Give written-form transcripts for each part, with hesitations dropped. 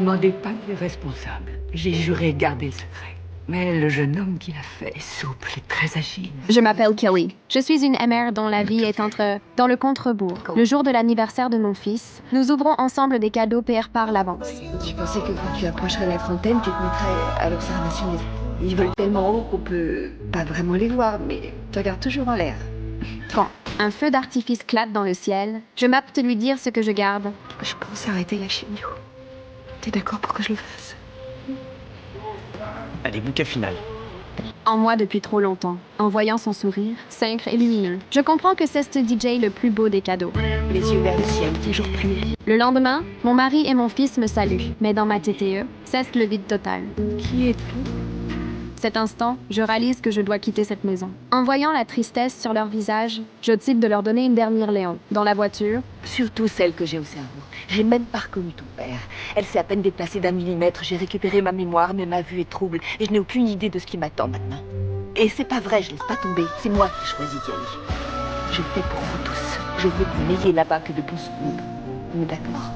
demandez pas d'irresponsable. J'ai juré garder le secret. Mais le jeune homme qui l'a fait est souple et très agile. Je m'appelle Kelly. Je suis une MR dont la vie est dans le contrebourg. Le jour de l'anniversaire de mon fils, nous ouvrons ensemble des cadeaux payés par l'avance. Tu pensais que quand tu approcherais la fontaine, tu te mettrais à l'observation des... Ils volent tellement haut qu'on peut pas vraiment les voir, mais tu regardes toujours en l'air. Quand un feu d'artifice claque dans le ciel, je m'apte lui dire ce que je garde. Je pense arrêter la chimio. T'es d'accord pour que je le fasse? Allez, bouquet final. En moi depuis trop longtemps. En voyant son sourire, sacre et lumineux, je comprends que c'est ce DJ le plus beau des cadeaux. Les yeux vers le ciel, toujours plus. Le lendemain, mon mari et mon fils me saluent, mais dans ma TTE, cesse le vide total. Qui es-tu? Cet instant, je réalise que je dois quitter cette maison. En voyant la tristesse sur leur visage, je décide de leur donner une dernière léon. Dans la voiture, Surtout celle que j'ai au cerveau. J'ai même pas reconnu ton père. Elle s'est à peine déplacée d'1 millimètre. J'ai récupéré ma mémoire, mais ma vue est trouble. Et je n'ai aucune idée de ce qui m'attend maintenant. Et c'est pas vrai, je laisse pas tomber. C'est moi qui choisis d'y aller. Je fais pour vous tous. Je veux que vous n'ayez là-bas que de bons souvenirs. On est d'accord?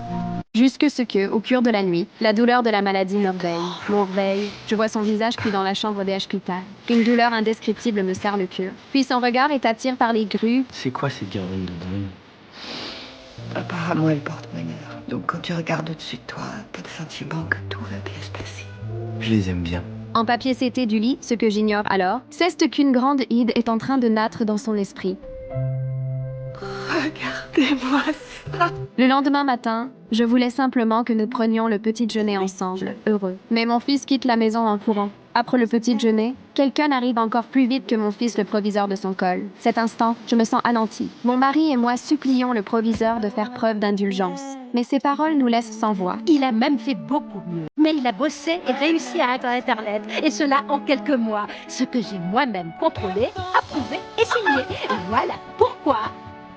jusque ce que, au cœur de la nuit, la douleur de la maladie me réveille. Mon réveil, je vois son visage pris dans la chambre des H-Critères. Une douleur indescriptible me serre le cœur. Puis son regard est attiré par les grues. C'est quoi ces guirlandes de dingue? Apparemment, elle porte bonheur. Donc quand tu regardes au-dessus de toi, t'as le sentiment que tout va bien se passer. Je les aime bien. En papier CT du lit, ce que j'ignore alors, c'est qu'une grande Ide est en train de naître dans son esprit. Regardez-moi ça. Le lendemain matin, je voulais simplement que nous prenions le petit déjeuner ensemble, heureux. Mais mon fils quitte la maison en courant. Après le petit déjeuner, quelqu'un arrive encore plus vite que mon fils, le proviseur de son col. Cet instant, je me sens anéantie. Mon mari et moi supplions le proviseur de faire preuve d'indulgence. Mais ses paroles nous laissent sans voix. Il a même fait beaucoup mieux. Mais il a bossé et réussi à atteindre Internet. Et cela en quelques mois. Ce que j'ai moi-même contrôlé, approuvé et signé. Voilà pourquoi.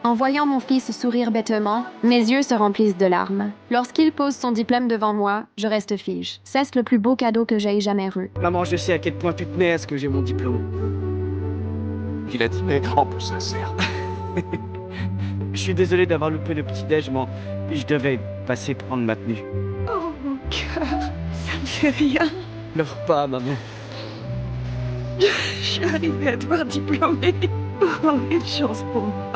En voyant mon fils sourire bêtement, mes yeux se remplissent de larmes. Lorsqu'il pose son diplôme devant moi, je reste fige. C'est le plus beau cadeau que j'ai jamais eu. Maman, je sais à quel point tu tenais à ce que j'ai mon diplôme. Il a dit, mais en plus sincère. Je suis désolé d'avoir loupé le petit-déj, mais je devais passer prendre ma tenue. Oh mon cœur, ça ne fait rien. Pleure pas, maman. Je suis arrivée à te voir diplômée. Oh, une chance pour moi.